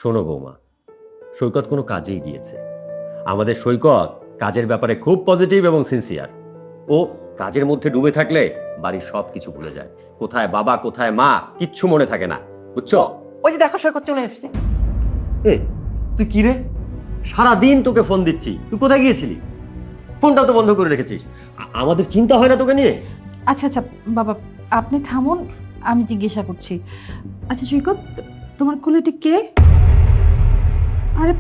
শোনো বৌমা, সৈকত কোনো কাজেই গিয়েছে। আমাদের সৈকত কাজের ব্যাপারে খুব পজিটিভ এবং সিনসিয়ার। ও কাজের মধ্যে ডুবে থাকলে বাড়ির সব কিছু ভুলে যায়। কোথায় বাবা কোথায় মা কিচ্ছু মনে থাকে না, বুঝছো? ওই যে দেখো সৈকত চলে এসেছে। এ তুই কি রে, সারাদিন তোকে ফোন দিচ্ছি, তুই কোথায় গিয়েছিলি? ফোনটা তো বন্ধ করে রেখেছিস। আমাদের চিন্তা হয় না তোকে নিয়ে? আচ্ছা আচ্ছা বাবা, আপনি থামুন, আমি জিজ্ঞাসা করছি। আচ্ছা সৈকত, তোমার কোলে এটা কে? আরে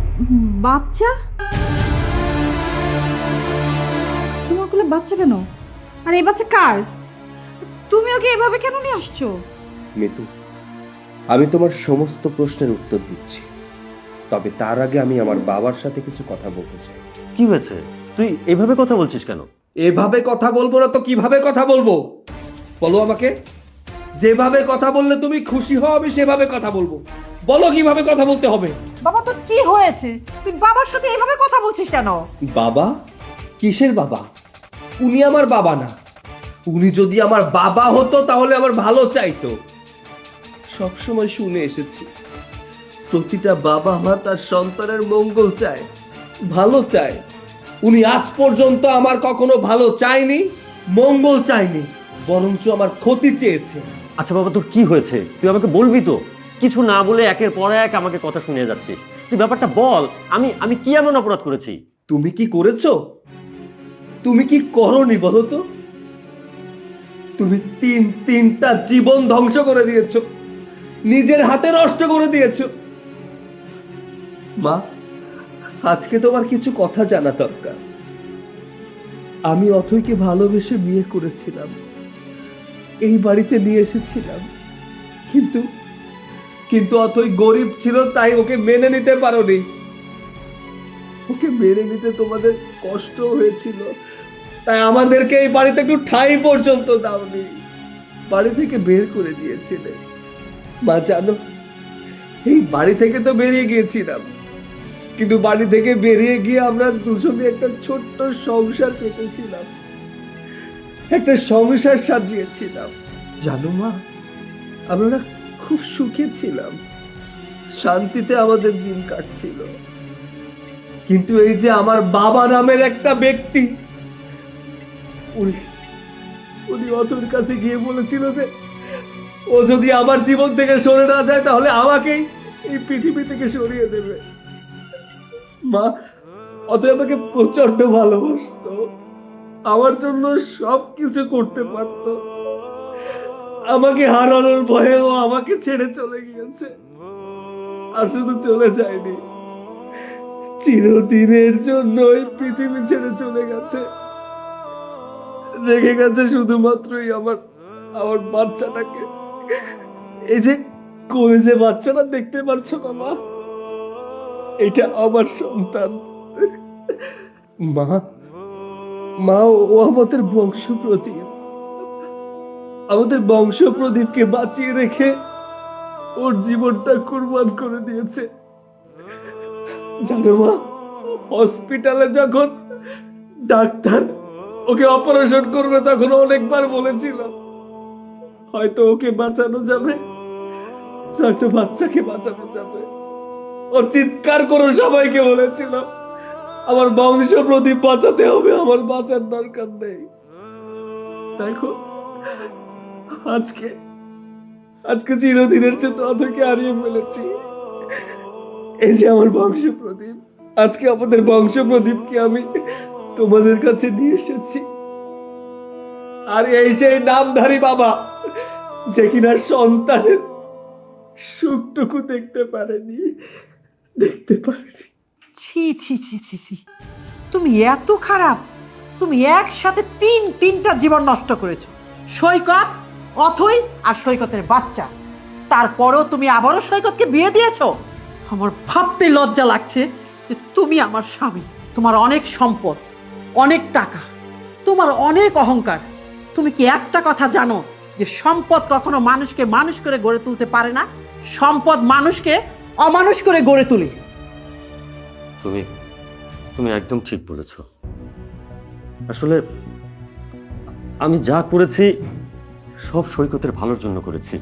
বাচ্চা? তোমার কোলে বাচ্চা কেন? আর এই বাচ্চা কার? তুমি ওকে এভাবে কেন নিয়ে আসছো? মিতু, আমি তোমার সমস্ত প্রশ্নের উত্তর দিচ্ছি, তবে তার আগে আমি আমার বাবার সাথে কিছু কথা বলতে চাই। কি হয়েছে? তুই এভাবে কথা বলছিস কেন? এভাবে কথা বলবো না তো কিভাবে কথা বলবো বলো আমাকে। যেভাবে কথা বললে তুমি খুশি হও আমি সেভাবে কথা বলবো। বলো কিভাবে কথা বলতে হবে। বাবা তোর কি হয়েছে? তুই বাবার সাথে এইভাবে কথা বলছিস কেন? বাবা? কিসের বাবা? উনি আমার বাবা না। উনি যদি আমার বাবা হতো তাহলে আমার ভালো চাইতো। সবসময় শুনে এসেছি প্রতিটা বাবা মা তার সন্তানের মঙ্গল চায়, ভালো চায়। উনি আজ পর্যন্ত আমার কখনো ভালো চায়নি, মঙ্গল চায়নি, বরঞ্চ আমার ক্ষতি চেয়েছে। আচ্ছা বাবা, তোর কি হয়েছে তুই আমাকে বলবি তো? কিছু না বলে একের পর এক আমাকে কথা শুনিয়ে যাচ্ছিস। তুই ব্যাপারটা বল, আমি আমি কি এমন অপরাধ করেছি? তুমি কি করেছো? তুমি কি করনি বলো তো? তুমি তিনটা জীবন ধ্বংস করে দিয়েছো, নিজের হাতে নষ্ট করে দিয়েছো। মা, আজকে তোমার কিছু কথা জানা দরকার। আমি অথৈকে ভালোবেসে বিয়ে করেছিলাম, এই বাড়িতে নিয়ে এসেছিলাম, কিন্তু কিন্তু অথৈ গরিব ছিল তাই ওকে মেনে নিতে পারোনি। ওকে মেনে নিতে তোমাদের কষ্ট হয়েছিল, তাই আমাদেরকে এই বাড়িতে একটু ঠাঁই পর্যন্ত দাওনি, বাড়ি থেকে বের করে দিয়েছিলে। মা জানো, এই বাড়ি থেকে তো বেরিয়ে গিয়েছিলাম, কিন্তু বাড়ি থেকে বেরিয়ে গিয়ে আমরা দুজনে একটা ছোট্ট সংসার পেতেছিলাম, একটা সংসার সাজিয়েছিলাম। জানো মা, আমরা খুব সুখে ছিলাম, শান্তিতে আমাদের দিন কাটছিল। কিন্তু এই যে আমার বাবা নামের একটা ব্যক্তি, উনি অতর কাছে গিয়ে বলেছিল যে ও যদি আমার জীবন থেকে সরে না যায় তাহলে আমাকেই এই পৃথিবী থেকে সরিয়ে দেবে। মা, অতএব আমাকে প্রচন্ড ভালোবাসতো, আমার জন্য সবকিছু করতে পারতো। আমাকে হারানোর ভয়ে ও আমাকে ছেড়ে চলে গিয়েছে। আর শুধু চলে যায়নি, চিরদিনের জন্য এই পৃথিবী ছেড়ে চলে গেছে। রেখে গেছে শুধুমাত্রই আমার আমার বাচ্চাটাকে। এই যে কলেজে বাচ্চাটা দেখতে পাচ্ছ না মা, এটা আমার সন্তান। মা, মা ও আমাদের বংশ প্রদীপ, আমাদের বংশ প্রদীপকে বাঁচিয়ে রেখে ওর জীবনটা কুরবান করে দিয়েছে। জানো মা, হসপিটালে যখন ডাক্তার ওকে অপারেশন করবে তখন অনেকবার বলেছিল হয়তো ওকে বাঁচানো যাবে, নয়তো বাচ্চাকে বাঁচানো যাবে। ও চিৎকার করে সবাইকে বলেছিল আমার বংশ প্রদীপ বাঁচাতে হবে, আমার বাঁচার দরকার নেই। দেখো আজকে আজকে চিরদিনের জন্য অথৈকে হারিয়ে ফেলেছি। এই যে আমার বংশ প্রদীপ, আজকে আমাদের বংশ প্রদীপকে আমি তোমাদের কাছে নিয়ে এসেছি। আর এই সেই নামধারী বাবা যে কিনা সন্তানের সুখটুকু দেখতে পারেনি। ছি ছি ছি ছি ছি, তুমি এত খারাপ! তুমি একসাথে তিনটা জীবন নষ্ট করেছো, সৈকত, অথৈ আর সৈকতের বাচ্চা। তারপরেও তুমি আবারও সৈকতকে বিয়ে দিয়েছো। আমার ভাবতে লজ্জা লাগছে যে তুমি আমার স্বামী, তোমার অনেক সম্পদ, অনেক টাকা, তোমার অনেক অহংকার। তুমি কি একটা কথা জানো যে সম্পদ কখনো মানুষকে মানুষ করে গড়ে তুলতে পারে না? সম্পদ মানুষকে অমানুষ করে গড়ে তোলে। তুমি তুমি একদম ঠিক বলেছ। আসলে আমি যা করেছি সব সৈকতের ভালোর জন্য করেছি।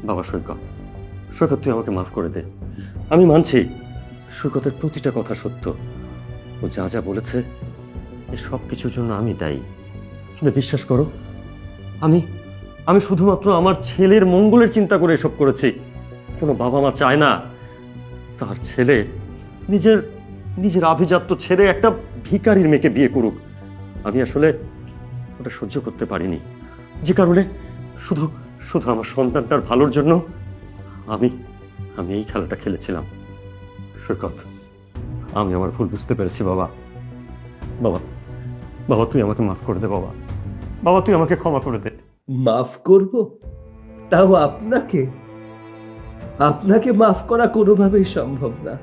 বাবা সৈকত, তুই আমাকে মাফ করে দে। আমি মানছি সৈকতের প্রতিটা কথা সত্য। ও যা যা বলেছে এই সব কিছুর জন্য আমি দায়ী। কিন্তু বিশ্বাস করো, আমি আমি শুধুমাত্র আমার ছেলের মঙ্গলের চিন্তা করে এসব করেছি। কোনো বাবা মা চায় না তার ছেলে নিজের নিজের আভিজাত্য ছেড়ে একটা ভিখারির মেয়েকে বিয়ে করুক। আমি আসলে ওটা সহ্য করতে পারিনি, যে কারণে শুধু শুধু আমার সন্তানটার ভালোর জন্য আমি আমি এই খেলাটা খেলেছিলাম। সৈকত, আমি আমার ভুল বুঝতে পেরেছি বাবা। বাবা বাবা তুই আমাকে মাফ করে দে বাবা। বাবা তুই আমাকে ক্ষমা করে দে। মাফ করব? তাও আপনাকে? আপনাকে মাফ করা কোনোভাবেই সম্ভব না।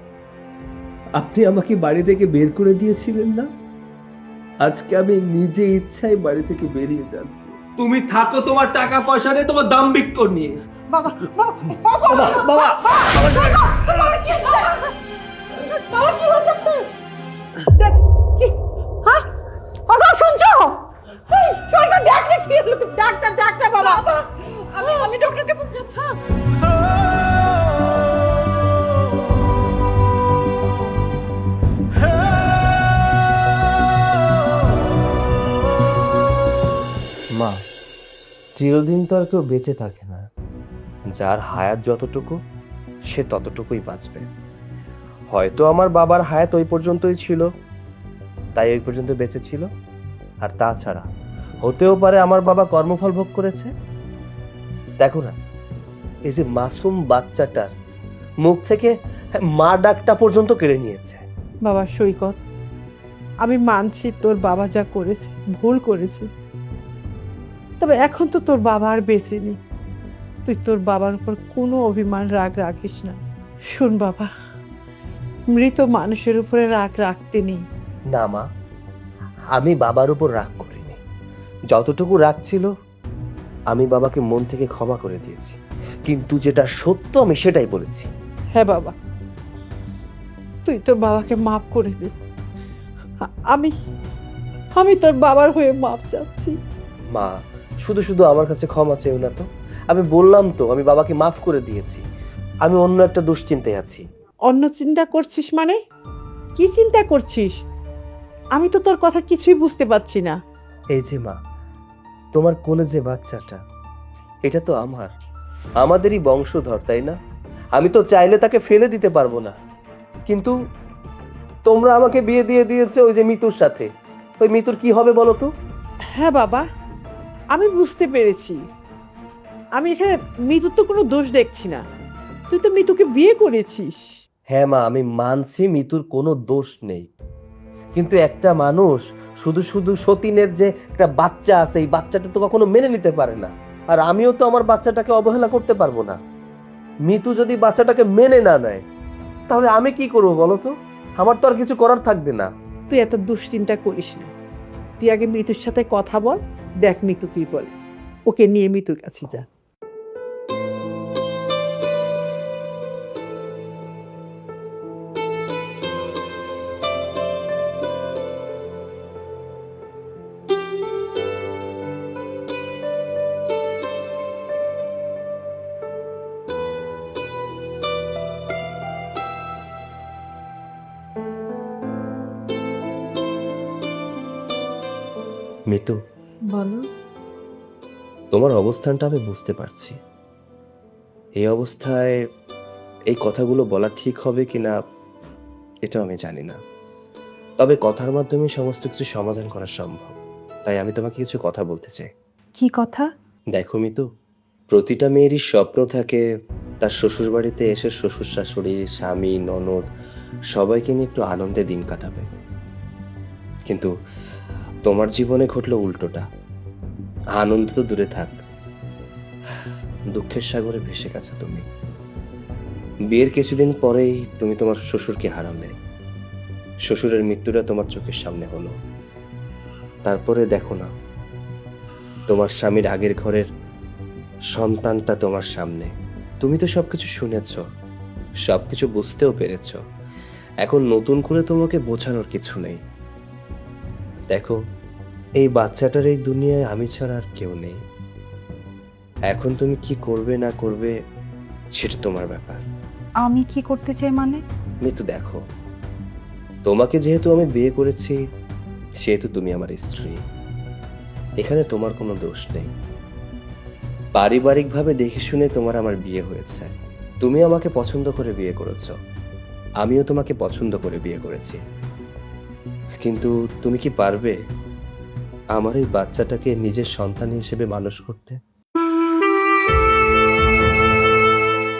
আপনি আমাকে বাড়ি থেকে বের করে দিয়েছিলেন না, আজকে আমি নিজে ইচ্ছায় বাড়ি থেকে বেরিয়ে যাচ্ছি। তুমি থাকো তোমার টাকা পয়সা নিয়ে, তোমার দাম্ভিক্য নিয়ে। বাবা বাবা বাবা দেখ কি, হ্যাঁ বাবা শুনছো? এই, সৈকত দেখ না কি হলো, তুই ডাক্তার ডাক্তার বাবা। আমি ডক্টরকে বলতে যাচ্ছি। মা, চিরদিন তো আর কেউ বেঁচে থাকে না। যার হায়াত যতটুকু সে ততটুকুই বাঁচবে। হয়তো আমার বাবার হায়াত ওই পর্যন্তই ছিল, তাই ওই পর্যন্ত বেঁচে ছিল। আর তাছাড়া হতেও পারে আমার বাবা কর্মফল ভোগ করেছে। দেখো না, এই যে মাসুম বাচ্চাটার মুখ থেকে মা ডাকটা পর্যন্ত কেড়ে নিয়েছে। বাবা সৈকত, আমি মানছি তোর বাবা যা করেছে ভুল করেছে, তবে এখন তো তোর বাবা আর বেঁচে নেই। তুই তোর বাবার উপর কোনো অভিমান রাগ রাখিস না। শোন বাবা, মৃত মানুষের উপরে রাগ রাখতে নেই। না মা, আমি বাবার উপর রাগ করিনি। যতটুকু রাগ ছিল আমি বাবাকে মন থেকে ক্ষমা করে দিয়েছি, কিন্তু যেটা সত্য আমি সেটাই বলেছি। হ্যাঁ বাবা, তুই তোর বাবাকে মাফ করে দে। আমি আমি তোর বাবার হয়ে মাফ চাচ্ছি। মা, শুধু শুধু আমার কাছে ক্ষমা চেও না তো। আমি বললাম তো আমি বাবাকে মাফ করে দিয়েছি। আমি অন্য একটা দুশ্চিন্তায় আছি। অন্য চিন্তা করছিস মানে? কি চিন্তা করছিস? আমি তো তোর কথা কিছুই বুঝতে পারছি না। এই যে মা, তোমার কোলে যে বাচ্চাটা, এটা তো আমাদেরই বংশধর, তাই না? আমি তো চাইলে তাকে ফেলে দিতে পারবো না, কিন্তু তোমরা আমাকে বিয়ে দিয়ে দিয়েছে ওই যে মিতুর সাথে। ওই মিতুর কি হবে বলো তো? হ্যাঁ বাবা, আমি বুঝতে পেরেছি। আমি এখানে মিতুর তো কোনো দোষ দেখছি না। তুই তো মিতুকে বিয়ে করেছিস। হ্যাঁ মা, আমি মানছি মিতুর কোনো দোষ নেই, কিন্তু একটা মানুষ শুধু শুধু সতীনের যে একটা বাচ্চা আছে, এই বাচ্চাটা তো কখনো মেনে নিতে পারে না। আর আমিও তো আমার বাচ্চাটাকে অবহেলা করতে পারবো না। মিতু যদি বাচ্চাটাকে মেনে না নেয় তাহলে আমি কি করবো বলো তো? আমার তো আর কিছু করার থাকবে না। তুই এত দুশ্চিন্তা করিস না। তুই আগে মিতুর সাথে কথা বল, দেখ মিতু কি বলে। ওকে নিয়ে মিতুর কাছে যা। মিতু, বলো। তোমার অবস্থানটা আমি বুঝতে পারছি। এই অবস্থায় এই কথাগুলো বলা ঠিক হবে কিনা এটাও আমি জানি না, তবে কথার মাধ্যমে সমস্ত কিছু সমাধান করা সম্ভব। তাই আমি তোমাকে কিছু কথা বলতে চাই। কি কথা? দেখো মিতু, প্রতিটা মেয়েরই স্বপ্ন থাকে তার শ্বশুর বাড়িতে এসে শ্বশুর শাশুড়ি, স্বামী, ননদ সবাইকে নিয়ে একটু আনন্দে দিন কাটাবে। কিন্তু তোমার জীবনে ঘটলো উল্টোটা। আনন্দ তো দূরে থাক, দুঃখের সাগরে ভেসে গেছো তুমি। বিয়ের কিছুদিন পরেই তুমি তোমার শ্বশুরকে হারালে। শ্বশুরের মৃত্যুটা তোমার চোখের সামনে হলো। তারপরে দেখো না, তোমার স্বামীর আগের ঘরের সন্তানটা তোমার সামনে। তুমি তো সবকিছু শুনেছ, সবকিছু বুঝতেও পেরেছ। এখন নতুন করে তোমাকে বোঝানোর কিছু নেই। দেখো, এই বাচ্চাটার এই দুনিয়ায় আমি ছাড়া আর কেউ নেই। এখন তুমি কি করবে না করবে সেটা তোমার ব্যাপার। আমি কি করতে চাই মানে? মিতু দেখো, তোমাকে যেহেতু আমি বিয়ে করেছি সেহেতু তুমি আমার স্ত্রী। এখানে তোমার কোনো দোষ নেই। পারিবারিকভাবে দেখে শুনে তোমার আমার বিয়ে হয়েছে। তুমি আমাকে পছন্দ করে বিয়ে করেছো, আমিও তোমাকে পছন্দ করে বিয়ে করেছি। কিন্তু তুমি কি পারবে আমার এই বাচ্চাটাকে নিজের সন্তান হিসেবে মানুষ করতে?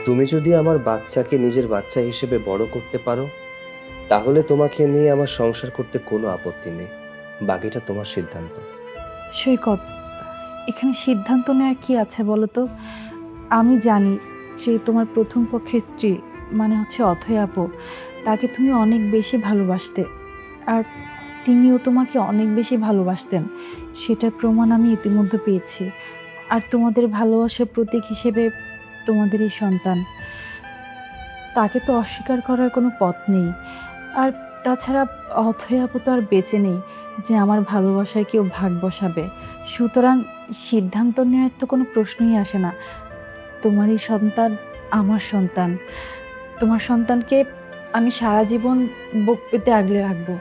তুমি যদি আমার বাচ্চাকে নিজের বাচ্চা হিসেবে বড় করতে পারো তাহলে তোমাকে নিয়ে আমার সংসার করতে কোনো আপত্তি নেই। বাকিটা তোমার সিদ্ধান্ত। সৈকত, এখানে সিদ্ধান্ত নেওয়ার কি আছে বলো তো? আমি জানি যে তোমার প্রথম পক্ষের স্ত্রী মানে হচ্ছে অথৈ আপু, তাকে তুমি অনেক বেশি ভালোবাসতে, আর তিনিও তোমাকে অনেক বেশি ভালোবাসতেন। সেটার প্রমাণ আমি ইতিমধ্যে পেয়েছি। আর তোমাদের ভালোবাসার প্রতীক হিসেবে তোমাদের এই সন্তান, তাকে তো অস্বীকার করার কোনো পথ নেই। আর তাছাড়া অথৈ আপু তো আর বেঁচে নেই যে আমার ভালোবাসায় কেউ ভাগ বসাবে। সুতরাং সিদ্ধান্ত নেওয়ার তো কোনো প্রশ্নই আসে না। তোমার এই সন্তান আমার সন্তান। তোমার সন্তানকে আমি সারা জীবন বুক পেতে আগলে রাখবো।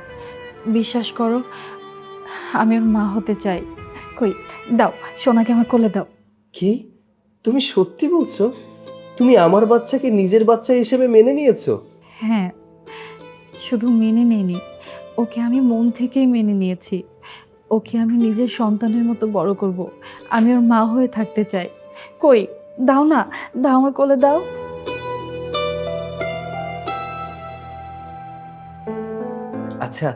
বিশ্বাস করো, আমি ওর মা হতে চাই। কই দাও, সোনাকে আমার কোলে দাও। কি তুমি সত্যি বলছো? তুমি আমার বাচ্চাকে নিজের বাচ্চা হিসেবে মেনে নিয়েছো? হ্যাঁ, শুধু মেনে নেইনি, ওকে আমি মন থেকেই মেনে নিয়েছি। ওকে আমি নিজের সন্তানের মতো বড় করব। আমি ওর মা হয়ে থাকতে চাই। কই দাও না, দাও আমার কোলে দাও। আচ্ছা,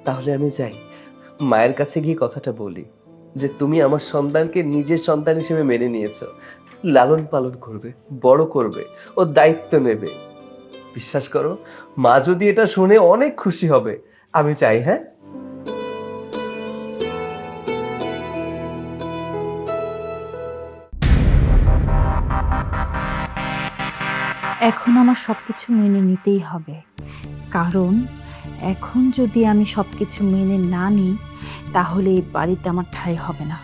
তাহলে আমি যাই, মায়ের কাছে গিয়ে কথাটা বলি যে তুমি আমার সন্তানকে নিজের সন্তান হিসেবে মেনে নিয়েছো, লালন পালন করবে, বড় করবে, ওর দায়িত্ব নেবে। বিশ্বাস করো, মা যদি এটা শুনে অনেক খুশি হবে। আমি চাই। হ্যাঁ, এখন আমার সবকিছু মেনে নিতেই হবে, কারণ এখন যদি আমি সবকিছু মেনে না নিই তাহলে এই বাড়িতে আমার ঠাঁই হবে না।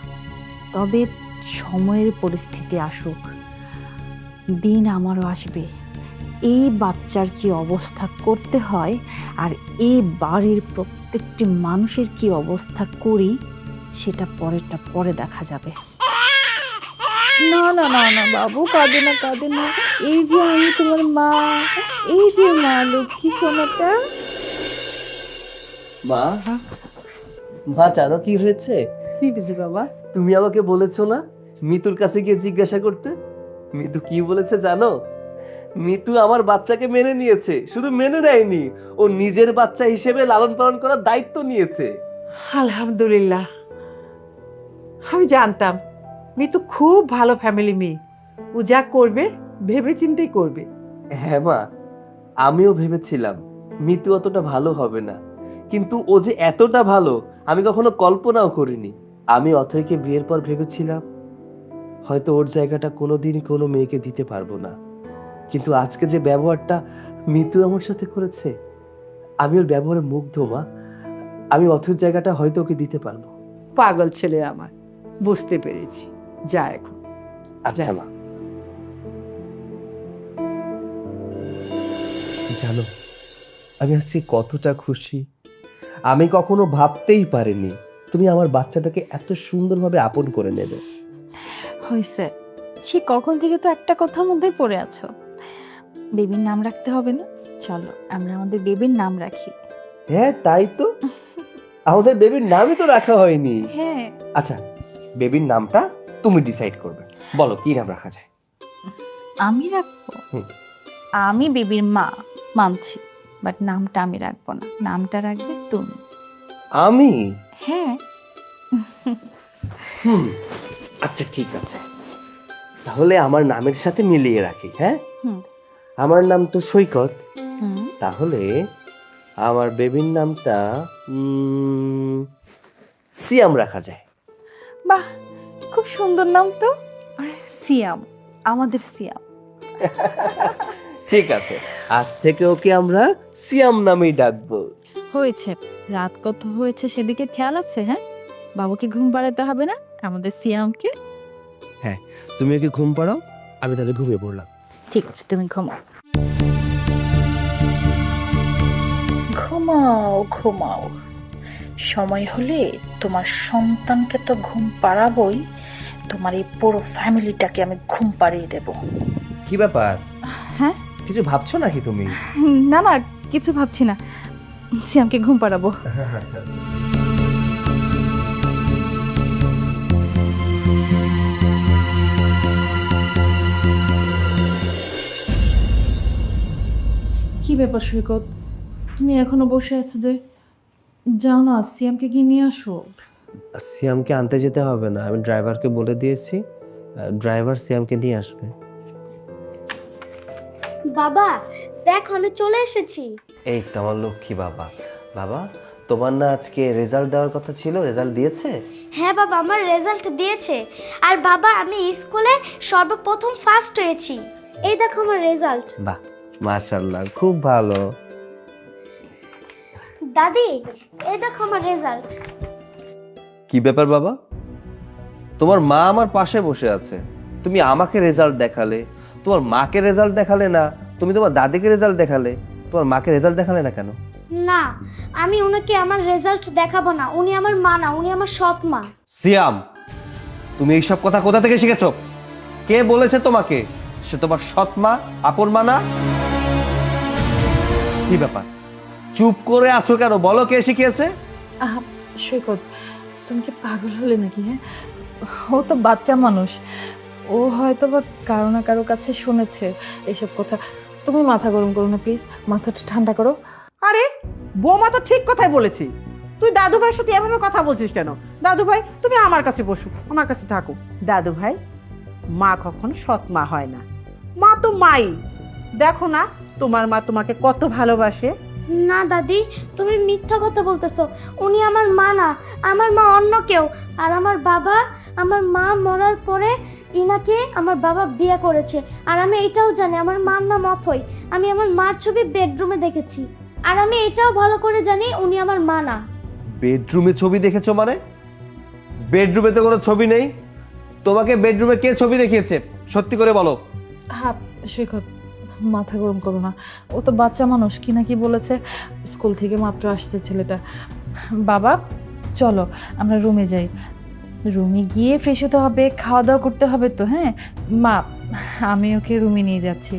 তবে সময়ের পরিস্থিতি আসুক, দিন আমারও আসবে। এই বাচ্চার কি অবস্থা করতে হয় আর এই বাড়ির প্রত্যেকটি মানুষের কি অবস্থা করি সেটা পরেরটা পরে দেখা যাবে। না না না না বাবু, কাঁদে না কাঁদে না। এই যে আমি তোমার মা, এই যে মা লক্ষ্মী সোনাটা। মা, মা জানো কি হয়েছে? কি বুঝি বাবা? তুমি আমাকে বলেছো না মিতুর কাছে গিয়ে জিজ্ঞাসা করতে? মিতু কি বলেছে জানো? মিতু আমার বাচ্চাকে মেনে নিয়েছে। শুধু মেনে নেয়নি, ও নিজের বাচ্চা হিসেবে লালন পালন করার দায়িত্ব নিয়েছে। আলহামদুলিল্লাহ। আমি জানতাম মিতু খুব ভালো ফ্যামিলি মেয়ে, ও যা করবে ভেবে চিন্তেই করবে। হ্যাঁ মা, আমিও ভেবেছিলাম মিতু অতটা ভালো হবে না, কিন্তু ও যে এতটা ভালো আমি কখনো কল্পনাও করিনি। আমি অথৈকে বিয়ের পর ভেবেছিলাম হয়তো ওর জায়গাটা কোনোদিন কোনো মেয়েকে দিতে পারবো না, কিন্তু আজকে যে ব্যবহারটা মিতু আমার সাথে করেছে, আমি ওর ব্যবহারে মুগ্ধ মা। আমি অথৈর জায়গাটা হয়তো ওকে দিতে পারবো। পাগল ছেলে আমার, বুঝতে পেরেছি। যা এখন। আচ্ছা মা। জানো আমি আজকে কতটা খুশি, আমি কখনো ভাবতেই পারিনি তুমি আমার বাচ্চাটাকে এত সুন্দরভাবে আপন করে নেবে। হয়েছে, সে কখন থেকে তো একটা কথার মধ্যেই পড়ে আছো। বেবির নাম রাখতে হবে না? চলো আমরা আমাদের বেবির নাম রাখি। হ্যাঁ তাই তো, আমাদের বেবির নামই তো রাখা হয়নি। হ্যাঁ, আচ্ছা, বেবির নামটা তুমি ডিসাইড করবে, বলো কি নাম রাখা যায়। আমি রাখবো। হুম। আমি বেবির মা, মানছি, বাট নামটা আমি রাখবো না, নামটা রাখবে তুমি। আমি? হ্যাঁ। আচ্ছা ঠিক আছে, তাহলে আমার নামের সাথে মিলিয়ে রাখি। হ্যাঁ, হুম আমার নাম তো সৈকত, হুম তাহলে আমার বেবির নামটা সিয়াম রাখা যায়। বাহ, খুব সুন্দর নাম তো। আরে সিয়াম, আমাদের সিয়াম। ঠিক আছে, আজ থেকে ওকে আমরা সিয়াম নামেই ডাকবো। হয়েছে, রাত কত হয়েছে সেদিকে খেয়াল আছে? হ্যাঁ, বাবুকে ঘুম পাড়াতে হবে না আমাদের সিয়ামকে? তুমি ওকে ঘুম পাড়াও, আমি তাহলে ঘুমিয়ে পড়লাম। ঠিক আছে, তুমি ঘুমাও। ঘুমাও ঘুমাও, সময় হলে তোমার সন্তানকে তো ঘুম পাড়াবই, তোমার এই পুরো ফ্যামিলিটাকে আমি ঘুম পাড়িয়ে দেব। কি ব্যাপার, হ্যাঁ? কিছু ভাবছো নাকি তুমি? না না, কিছু ভাবছি না, সিয়ামকে ঘুম পাড়াবো। আচ্ছা আচ্ছা। কি ব্যাপার সৈকত, তুমি এখনো বসে আছো যে? যাও না, সিয়ামকে গিয়ে নিয়ে আসো। সিয়ামকে আনতে যেতে হবে না, আমি ড্রাইভারকে বলে দিয়েছি, ড্রাইভার সিয়ামকে নিয়ে আসবে। বাবা দেখো আমি চলে এসেছি। এই তো আমার লক্ষ্মী বাবা। বাবা, তোমার না আজকে রেজাল্ট দেওয়ার কথা ছিল, রেজাল্ট দিয়েছে? হ্যাঁ বাবা, আমার রেজাল্ট দিয়েছে। আর বাবা আমি স্কুলে সর্বপ্রথম ফার্স্ট হয়েছি। এই দেখো আমার রেজাল্ট। বাহ, মাশাআল্লাহ, খুব ভালো। দাদি এই দেখো আমার রেজাল্ট। কি ব্যাপার বাবা, তোমার মা আমার পাশে বসে আছে, তুমি আমাকে রেজাল্ট দেখালে, তোমার মাকে রেজাল্ট দেখালে না, তুমি তোমার দাদিকে রেজাল্ট দেখালে, তোমার মাকে রেজাল্ট দেখালে না কেন? না, আমি ওনাকে আমার রেজাল্ট দেখাবো না, উনি আমার মা না, উনি আমার সৎ মা। সিয়াম, তুমি এইসব কথা কোথা থেকে শিখেছো? কে বলেছে তোমাকে সে তোমার সৎ মা, আপন মা না? কি ব্যাপার, চুপ করে আছো কেন? বলো কে শিখিয়েছে? আহা সৈকত, তুমি কি পাগল হলে নাকি? হ্যাঁ, ও তো বাচ্চা মানুষ, ও হয়তো বা কারো না কারো কাছে শুনেছে এসব কথা। তুমি মাথা গরম করো না প্লিজ, মাথাটা ঠান্ডা করো। আরে বৌমা তো ঠিক কথাই বলেছি। তুই দাদু ভাইয়ের সাথে এভাবে কথা বলছিস কেন? দাদু ভাই তুমি আমার কাছে বসো, আমার কাছে থাকো। দাদু ভাই, মা কখনো সৎ মা হয় না, মা তো মাই। দেখো না তোমার মা তোমাকে কত ভালোবাসে। না দাদি, তুমি মিথ্যা কথা বলতেছো। উনি আমার মা না, আমার মা অন্য কেউ। আর আমার বাবা, আমার মা মরার পরে ইনাকে আমার বাবা বিয়ে করেছে। আর আমি এটাও জানি আমার মার নাম অথৈ। আমি আমার মার ছবি বেডরুমে দেখেছি। আর আমি এটাও ভালো করে জানি উনি আমার মা না। বেডরুমে ছবি দেখেছো মানে? বেডরুমে তো কোনো ছবি নেই। তোমাকে বেডরুমে কে ছবি দেখিয়েছে সত্যি করে বলো। হ্যাঁ সৈকত, মাথা গরম করো না, ও তো বাচ্চা মানুষ, কি না কি বলেছে, স্কুল থেকে মাত্র আসছে ছেলেটা। বাবা চলো আমরা রুমে যাই, রুমে গিয়ে ফ্রেশ হতে হবে, খাওয়া দাওয়া করতে হবে তো। হ্যাঁ মা, আমি ওকে রুমে নিয়ে যাচ্ছি,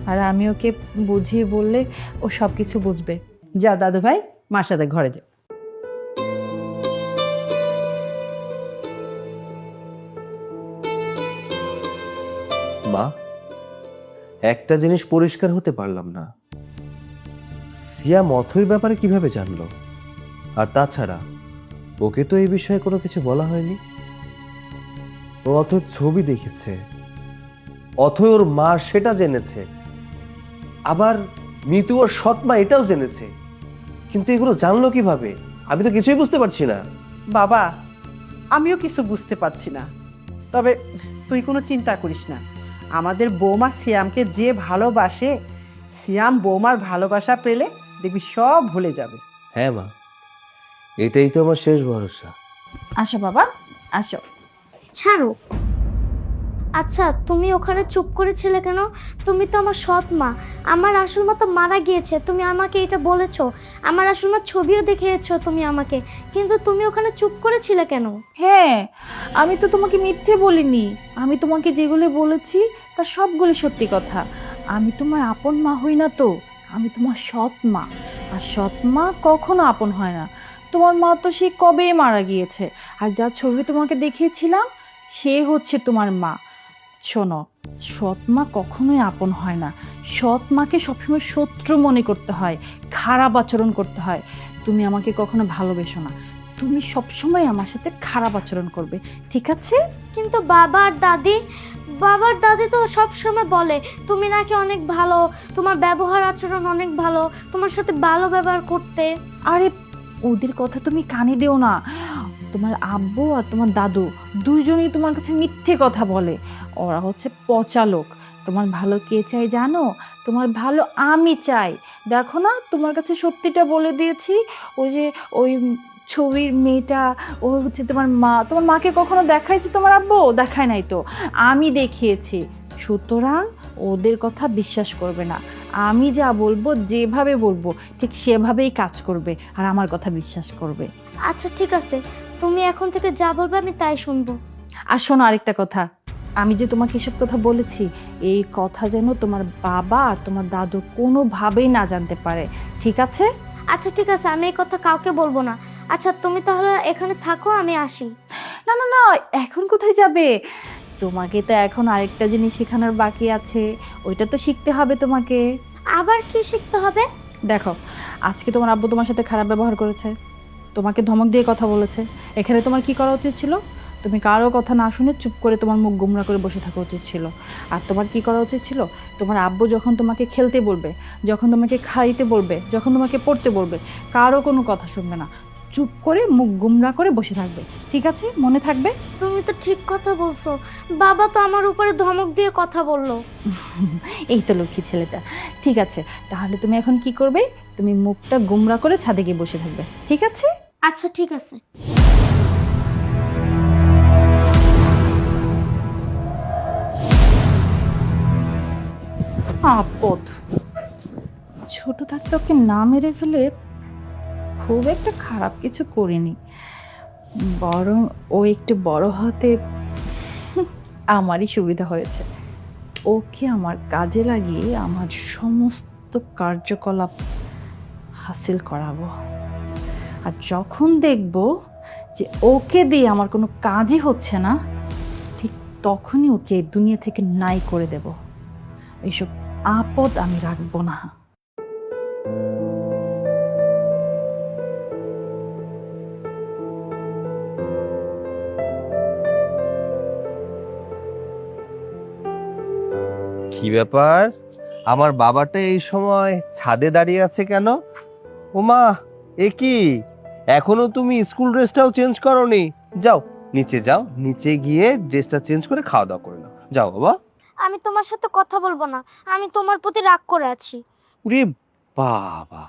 আর আমি ওকে বুঝিয়ে বললে ও সব কিছু বুঝবে। যা দাদু ভাই, মার সাথে ঘরে যাও। মা, একটা জিনিস পরিষ্কার হতে পারলাম না, সিয়াম অথৈর ব্যাপারে কিভাবে জানলো? আর তাছাড়া ওকে তো এই বিষয়ে কোনো কিছু বলা হয়নি। ও অথৈর ছবি দেখেছে, অথৈ ওর মা সেটা জেনেছে, আবার মিতু ওর সৎ মা এটাও জেনেছে, কিন্তু এগুলো জানলো কিভাবে? আমি তো কিছুই বুঝতে পারছি না। বাবা, আমিও কিছু বুঝতে পারছি না, তবে তুই কোনো চিন্তা করিস না। আমাদের বৌমা সিয়ামকে যে ভালোবাসে, সিয়াম বৌমার ভালোবাসা পেলে দেখবি সব ভুলে যাবে। হ্যাঁ মা, এটাই তো আমার শেষ ভরসা। আসো বাবা আসো। ছাড়ো। আচ্ছা তুমি ওখানে চুপ করেছিলে কেন? তুমি তো আমার সৎ মা। আমার আসল মা তো মারা গিয়েছে, তুমি আমাকে এটা বলেছো। আমার আসল মা ছবিও দেখিয়েছো তুমি আমাকে, কিন্তু তুমি ওখানে চুপ করেছিলে কেন? হ্যাঁ, আমি তো তোমাকে মিথ্যে বলিনি, আমি তোমাকে যেগুলো বলেছি তার সবগুলো সত্যি কথা। আমি তোমার আপন মা হই না তো, আমি তোমার সৎ মা, আর সৎ মা কখনো আপন হয় না। তোমার মা তো সে কবে মারা গিয়েছে, আর যার ছবি তোমাকে দেখিয়েছিলাম সে হচ্ছে তোমার মা। শোনো, সৎ মা কখনোই আপন হয় না, সৎ মাকে সবসময় শত্রু মনে করতে হয়, খারাপ আচরণ করতে হয়। তুমি আমাকে কখনো ভালোবেসো না, তুমি সবসময় আমার সাথে খারাপ আচরণ করবে, ঠিক আছে? কিন্তু বাবার দাদি তো সব সময় বলে তুমি নাকি অনেক ভালো, তোমার ব্যবহার আচরণ অনেক ভালো, তোমার সাথে ভালো ব্যবহার করতে। আরে ওদের কথা তুমি কানে দিও না, তোমার আব্বু আর তোমার দাদু দুইজনেই তোমার কাছে মিথ্যে কথা বলে। ওরা হচ্ছে পচা লোক। তোমার ভালো কে চাই জানো? তোমার ভালো আমি চাই। দেখো না, তোমার কাছে সত্যিটা বলে দিয়েছি। ওই যে ওই ছবির মেয়েটা, ও হচ্ছে তোমার মা। তোমার মাকে কখনো দেখাইছি তোমার আব্বু? দেখায় নাই তো, আমি দেখিয়েছি। সুতরাং ওদের কথা বিশ্বাস করবে না। আমি যা বলবো, যেভাবে বলবো ঠিক সেভাবেই কাজ করবে আর আমার কথা বিশ্বাস করবে। আচ্ছা ঠিক আছে, তুমি এখন থেকে যা বলবে আমি তাই শুনবো। আর শোনো আরেকটা কথা, আমি যে তোমাকে এসব কথা বলেছি, এই কথা যেন তোমার বাবা আর তোমার দাদু কোনোভাবেই না জানতে পারে, ঠিক আছে? আচ্ছা ঠিক আছে, আমি এই কথা কাউকে বলবো না। আচ্ছা তুমি তাহলে এখানে থাকো, আমি আসি। না না না, এখন কোথায় যাবে? তোমাকে তো এখন আরেকটা জিনিস শেখানোর বাকি আছে, ওইটা তো শিখতে হবে তোমাকে। আবার কি শিখতে হবে? দেখো, আজকে তোমার আব্বু তোমার সাথে খারাপ ব্যবহার করেছে, তোমাকে ধমক দিয়ে কথা বলেছে। এখানে তোমার কি করা উচিত ছিল? তুমি কারো কথা না শুনে চুপ করে তোমার মুখ গোমরা করে বসে থাকা উচিত ছিল। আর তোমার কি করা উচিত ছিল? তোমার আব্বু যখন তোমাকে খেলতে বলবে, যখন তোমাকে খাইতে বলবে, যখন তোমাকে পড়তে বলবে, কারো কোনো কথা শুনবে না, চুপ করে মুখ গোমরা করে বসে থাকবে, ঠিক আছে? মনে থাকবে? তুমি তো ঠিক কথা বলছো, বাবা তো আমার উপরে ধমক দিয়ে কথা বললো। এই তো লক্ষ্মী ছেলেটা। ঠিক আছে, তাহলে তুমি এখন কি করবে? তুমি মুখটা গোমরা করে ছাদে গিয়ে বসে থাকবে, ঠিক আছে? আচ্ছা ঠিক আছে। আপদ, ছোট থাকতে ওকে না মেরে ফেলে খুব একটা খারাপ কিছু করিনি, বরং ও একটু বড় হতে আমারই সুবিধা হয়েছে। ওকে আমার কাজে লাগিয়ে আমার সমস্ত কার্যকলাপ হাসিল করাবো। আর যখন দেখব যে ওকে দিয়ে আমার কোনো কাজই হচ্ছে না, ঠিক তখনই ওকে এই দুনিয়া থেকে নাই করে দেব। এইসব আপদ আমি রাখবো না। কি ব্যাপার, আমার বাবাটা এই সময় ছাদে দাঁড়িয়ে আছে কেন? ওমা, এ কি, এখনো তুমি স্কুল ড্রেসটাও চেঞ্জ করোনি? যাও নিচে যাও, নিচে গিয়ে ড্রেসটা চেঞ্জ করে খাওয়া দাওয়া করে নাও। যাও বাবা। আমি তোমার সাথে কথা বলবো না, আমি তোমার প্রতি রাগ করে আছি। উরে বাবা,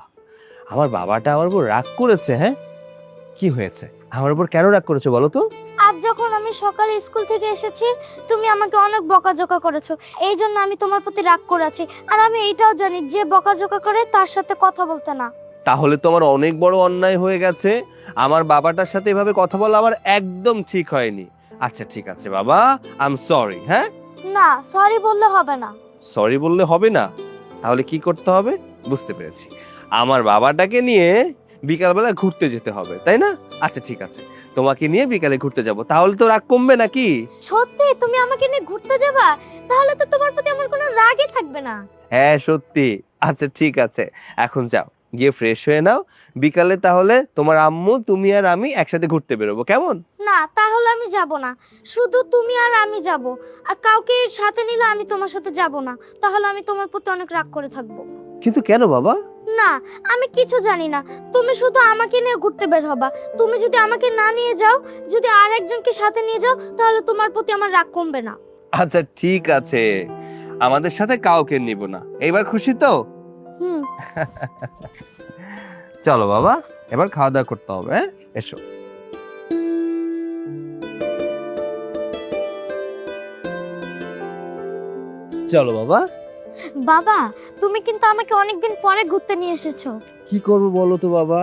আমার বাবাটা আমার উপর রাগ করেছে? হ্যাঁ, কি হয়েছে? আমার উপর কেন রাগ করেছো বলো তো? আজ যখন আমি সকালে স্কুল থেকে এসেছি, তুমি আমাকে অনেক বকাঝকা করেছো, এই জন্য আমি তোমার প্রতি রাগ করে আছি। আর আমি এইটাও জানি যে বকাঝকা করে তার সাথে কথা বলতে না। তাহলে তোমার অনেক বড় অন্যায় হয়ে গেছে। আমার বাবাটার সাথে এভাবে কথা বলা আমার একদম ঠিক হয়নি। আচ্ছা ঠিক আছে বাবা, আই এম সরি। হ্যাঁ, না, সরি বললে হবে না। সরি বললে হবে না? তাহলে কি করতে হবে? বুঝতে পেরেছি, আমার বাবাটাকে নিয়ে বিকালবেলা ঘুরতে যেতে হবে, তাই না? আচ্ছা ঠিক আছে, তোমাকে নিয়ে বিকালে ঘুরতে যাব, তাহলে তো রাগ কমবে নাকি? সত্যি তুমি আমাকে নিয়ে ঘুরতে যাবা? তাহলে তো তোমার প্রতি আমার কোনো রাগই থাকবে না। হ্যাঁ সত্যি। আচ্ছা ঠিক আছে, এখন যাও, গিয়ে ফ্রেশ হয়ে নাও। বিকালে তাহলে তোমার আম্মু, তুমি আর আমি একসাথে ঘুরতে বেরোবো, কেমন? না, তাহলে আমি যাব না। শুধু তুমি আর আমি যাব, আর কাউকে সাথে নিলে আমি তোমার সাথে যাব না। তাহলে আমি তোমার প্রতি অনেক রাগ করে থাকবো। কিন্তু কেন বাবা? না, আমি কিছু জানি না। তুমি শুধু আমাকে নিয়ে ঘুরতে বের হবা। তুমি যদি আমাকে না নিয়ে যাও, যদি আর একজনকে সাথে নিয়ে যাও, তাহলে তোমার প্রতি আমার রাগ কমবে না। আচ্ছা ঠিক আছে, আমাদের সাথে কাউকে নিব না। এবার খুশি তো? হুম। চলো বাবা, এবার খাওয়া দাওয়া করতে হবে। হ্যাঁ, এসো। চলো বাবা। বাবা, তুমি কিন্তু আমাকে অনেকদিন পরে ঘুরতে নিয়ে এসেছো। কি করবো বলো তো বাবা,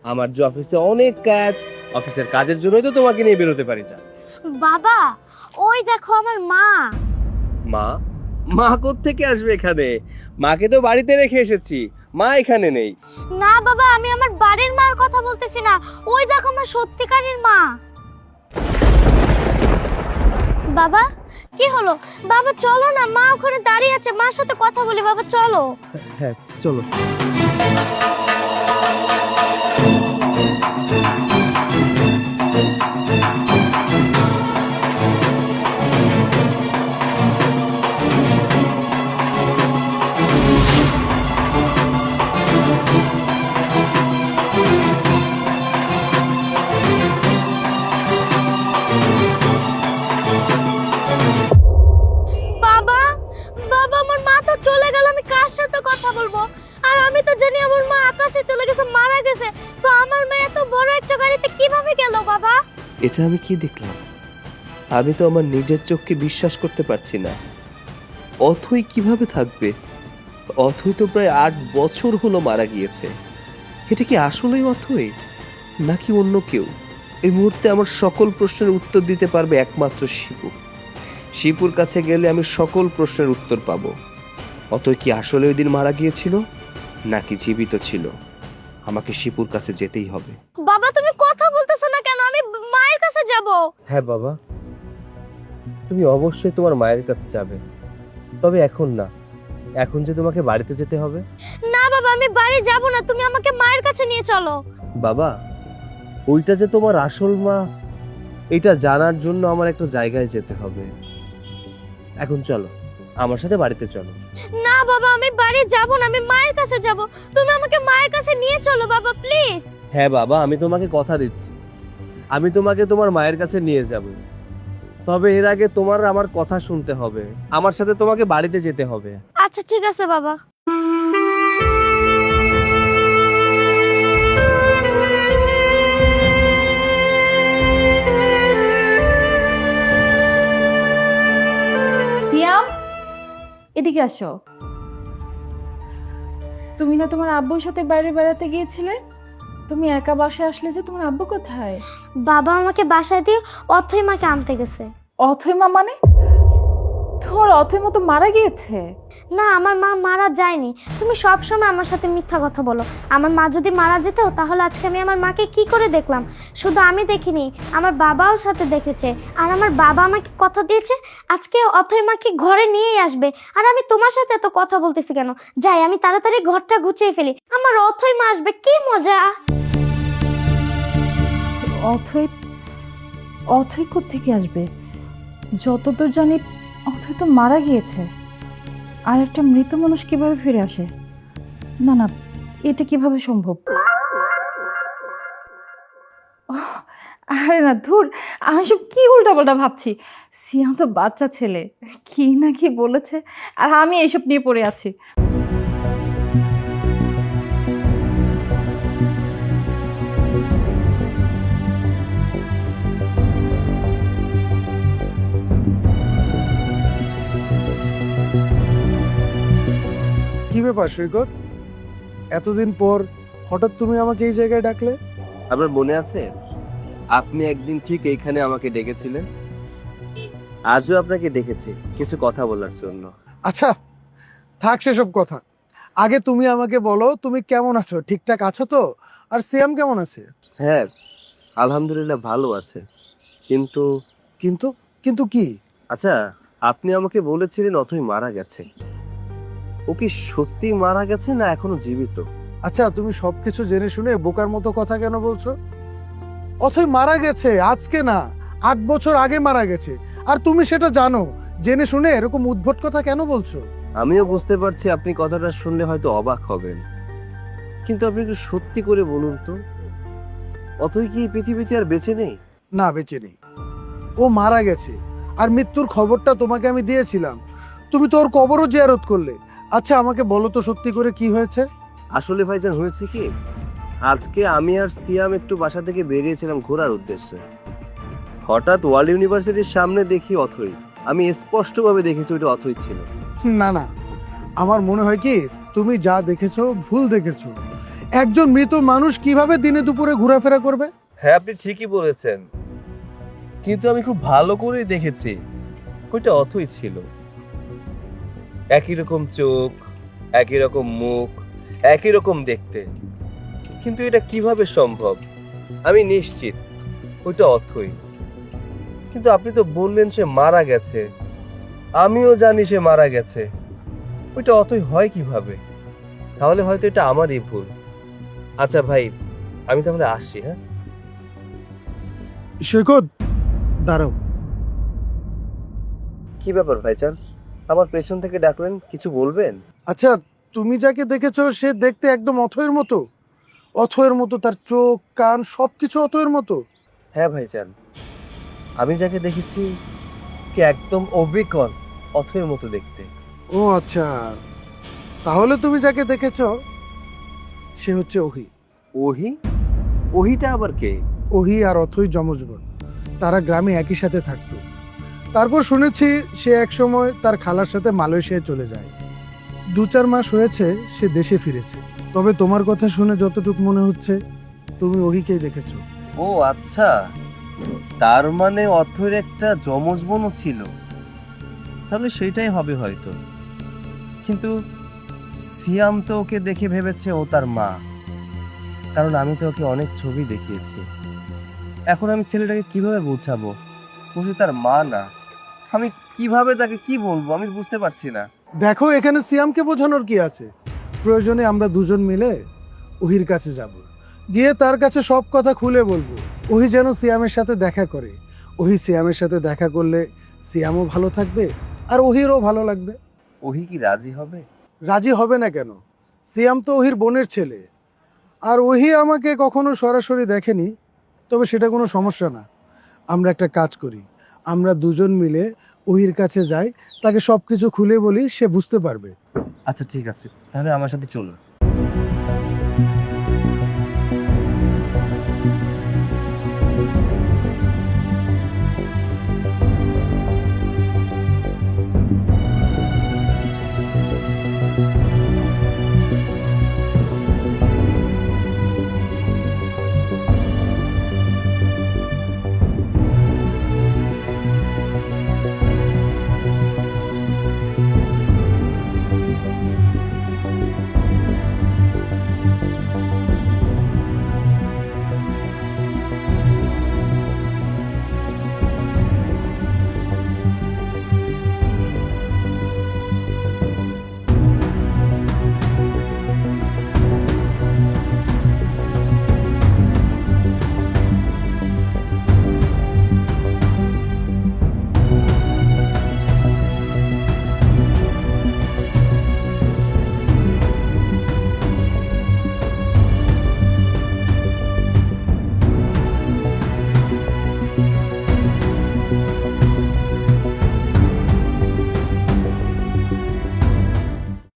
আমার যে অফিসে অনেক কাজ, অফিসের কাজের জন্যই তো তোমাকে নিয়ে বেরোতে পারি না। বাবা, ওই দেখো আমার মা। মা? মা কোত্থেকে আসবে এখানে? মাকে তো বাড়িতে রেখে এসেছি, মা এখানে নেই। না বাবা, আমি আমার বাড়ির মার কথা বলতেছি না। ওই দেখো আমার সত্যিকারের মা। বাবা, কি হলো? বাবা চলো না, মা ওখানে দাঁড়িয়ে আছে, মার সাথে কথা বলি। বাবা চলো। হ্যাঁ চলো। বাবা, বাবা আমার মা তো চলে গেল, আমি কার সাথে কথা বলবো? আর আমি তো জানি আমার মা আকাশে চলে গেছে, মারা গেছে। তো আমার মা এত বড় একটা গাড়িতে কিভাবে গেল বাবা? এটা আমি কি দেখলাম? আমি তো আমার নিজের চোখকে বিশ্বাস করতে পারছি না। অথই কিভাবে থাকবে? অথই তো প্রায় 8 বছর হলো মারা গিয়েছে। এটা কি আসলেই অথই নাকি অন্য কেউ? এই মুহূর্তে আমার সকল প্রশ্নের উত্তর দিতে পারবে একমাত্র শিপু। শিপুর কাছে গেলে আমি সকল প্রশ্নের উত্তর পাবো। অথই কি আসলে ওই দিন মারা গিয়েছিল নাকি জীবিত ছিল? আমাকে শিপুর কাছে যেতেই হবে। বাবা তুমি কথা বলতেছো না কেন? আমি মায়ের কাছে যাব। হ্যাঁ বাবা, তুমি অবশ্যই তোমার মায়ের কাছে যাবে, তবে এখন না। এখন যে তোমাকে বাড়িতে যেতে হবে। না বাবা, আমি বাড়ি যাব না, তুমি আমাকে মায়ের কাছে নিয়ে চলো। বাবা, ওইটা যে তোমার আসল মা এটা জানার জন্য আমার একটা জায়গায় যেতে হবে। এখন চলো, আমার সাথে বাড়িতে চলো। না বাবা, আমি বাড়ি যাব না, আমি মায়ের কাছে যাব। তুমি আমাকে মায়ের কাছে নিয়ে চলো বাবা, প্লিজ। হ্যাঁ বাবা, আমি তোমাকে কথা দিচ্ছি, আমি তোমাকে তোমার মায়ের কাছে নিয়ে যাব। তবে এর আগে তোমার আমার কথা শুনতে হবে, আমার সাথে তোমাকে বাড়িতে যেতে হবে। আচ্ছা ঠিক আছে বাবা। সিয়াম, এদিকে আসো। তুমি না তোমার আব্বুর সাথে বাইরে বেড়াতে গিয়েছিলে? তুমি একা বাসায় আসলে যে, তোমার আব্বু কোথায়? বাবা আমাকে বাসায় দিয়ে অথই মাকে আনতে গেছে। অথৈ মা মানে? তোর অথৈ মা তো মারা গিয়েছে। না, আমার মা মারা যায়নি। তুমি সব সময় আমার সাথে মিথ্যা কথা বলো। আমার মা যদি মারা যেত তাহলে আজকে আমি আমার মাকে কি করে দেখলাম? শুধু আমি দেখিনি, আমার বাবাও সাথে দেখেছে। আর আমার বাবা আমাকে কথা দিয়েছে আজকে অথৈ মাকে ঘরে নিয়েই আসবে। আর আমি তোমার সাথে এত কথা বলতেছি কেন? যাই, আমি তাড়াতাড়ি ঘরটা গুছিয়ে ফেলি, আমার অথৈ মা আসবে, কি মজা। অথৈ? অথৈ কোত্থেকে আসবে? যতদূর জানি অথৈ তো মারা গিয়েছে। আর একটা মৃত মানুষ কিভাবে ফিরে আসে? না না, এটা কিভাবে সম্ভব? আরে না, ধুর, আমি সব কি উল্টাপাল্টা ভাবছি। সিয়াম তো বাচ্চা ছেলে, কি না কি বলেছে, আর আমি এইসব নিয়ে পড়ে আছি। কি ব্যাপার সৈকত, এতদিন পর হঠাৎ তুমি আমাকে এই জায়গায় ডাকলে? আপনার মনে আছে আপনি একদিন ঠিক এইখানে আমাকে ডেকেছিলেন? আজও আপনাকে ডেকেছি কিছু কথা বলার জন্য। আচ্ছা থাক সেসব কথা, আগে তুমি আমাকে বলো তুমি কেমন আছো, ঠিকঠাক আছো তো? আর সিয়াম কেমন আছে? হ্যাঁ, আলহামদুলিল্লাহ ভালো আছে। কিন্তু কিন্তু কিন্তু কি? আচ্ছা, আপনি আমাকে বলেছিলেন অথই মারা গেছে। ও কি সত্যি মারা গেছে না এখনো জীবিত? আচ্ছা তুমি সবকিছু জেনে শুনে বোকার মতো কথা কেন বলছো? অথই মারা গেছে, আজকে না 8 বছর আগে মারা গেছে। আর তুমি সেটা জানো, জেনে শুনে এরকম উদ্ভট কথা কেন বলছো? আমিও বুঝতে পারছি আপনি কথাটা শুনলে হয়তো অবাক হবেন, কিন্তু আপনি একটু সত্যি করে বলুন তো, অথই কি এই পৃথিবীতে আর বেঁচে নেই? না, বেঁচে নেই, ও মারা গেছে। আর মৃত্যুর খবরটা তোমাকে আমি দিয়েছিলাম, তুমি তো ওর কবরও জিয়ারত করলে। আচ্ছা আমাকে বলো তো সত্যি করে কি হয়েছে? আসলে ভাইজান হয়েছে কি, আজকে আমি আর সিয়াম একটু বাসা থেকে বেরিয়েছিলাম ঘোরার উদ্দেশ্যে। হঠাৎ ওয়ার্ল্ড ইউনিভার্সিটির সামনে দেখি অথই। আমি স্পষ্টভাবে দেখেছি ওটা অথই ছিল। না না, আমার মনে হয় কি তুমি যা দেখেছো ভুল দেখেছো। একজন মৃত মানুষ কিভাবে দিনে দুপুরে ঘোরাফেরা করবে? হ্যাঁ, আপনি ঠিকই বলেছেন, কিন্তু আমি খুব ভালো করেই দেখেছি ওইটা অথই ছিল। একই রকম চোখ, একই রকম মুখ, একই রকম দেখতে। কিন্তু এটা কিভাবে সম্ভব? আমি নিশ্চিত ওইটা অথই। কিন্তু আপনি তো বললেন সে মারা গেছে, আমিও জানি সে মারা গেছে। ওইটা অথই হয় কিভাবে? তাহলে হয়তো এটা আমারই ভুল। আচ্ছা ভাই, আমি তাহলে আসছি। হ্যাঁ সৈকত দাঁড়াও। কি ব্যাপার ভাইজান, আমার পেছন থেকে ডাকলেন, কিছু বলবেন? আচ্ছা তুমি যাকে দেখেছো সে দেখতে একদম অথয়ের মতো? অথয়ের মতো তার চোখ কান সবকিছু অথয়ের মতো? হ্যাঁ ভাইজান, আমি যাকে দেখেছি কি একদম অবিকল অথয়ের মতো দেখতে। ও আচ্ছা, তাহলে তুমি যাকে দেখেছো সে হচ্ছে ওহি। ওহি? ওহিটা আবার কে? ওহি আর অথই যমজ বোন, তারা গ্রামে একই সাথে থাকতো। তারপর শুনেছি সে একসময় তার খালার সাথে মালয়েশিয়ায় চলে যায়। 2-4 মাস হয়েছে সে দেশে ফিরেছে। তবে তোমার কথা শুনে যতটুকু মনে হচ্ছে তুমি ওহিকেই দেখেছো। ও আচ্ছা, তার মানে অথৈর একটা যমজ বোনও ছিল, তাহলে সেটাই হবে হয়তো। কিন্তু সিয়াম তো ওকে দেখে ভেবেছে ও তার মা, কারণ আমি তো ওকে অনেক ছবি দেখিয়েছি। এখন আমি ছেলেটাকে কিভাবে বোঝাবো ও যে তার মা না? আমি কিভাবে তাকে কি বলবো আমি বুঝতে পারছি না। দেখো, এখানে সিয়ামকে বোঝানোর কি আছে? প্রয়োজনে আমরা দুজন মিলে ওহির কাছে যাব, গিয়ে তার কাছে সব কথা খুলে বলবো। ওহি যেন সিয়ামের সাথে দেখা করে। ওহি সিয়ামের সাথে দেখা করলে সিয়ামও ভালো থাকবে আর ওহিরও ভালো লাগবে। ওহি কি রাজি হবে? রাজি হবে না কেন? সিয়াম তো ওহির বোনের ছেলে, আর ওহি আমাকে কখনো সরাসরি দেখেনি। তবে সেটা কোনো সমস্যা না। আমরা একটা কাজ করি, আমরা দুজন মিলে ওহির কাছে যাই, তাকে সব কিছু খুলে বলি, সে বুঝতে পারবে। আচ্ছা ঠিক আছে, তাহলে আমার সাথে চলুন।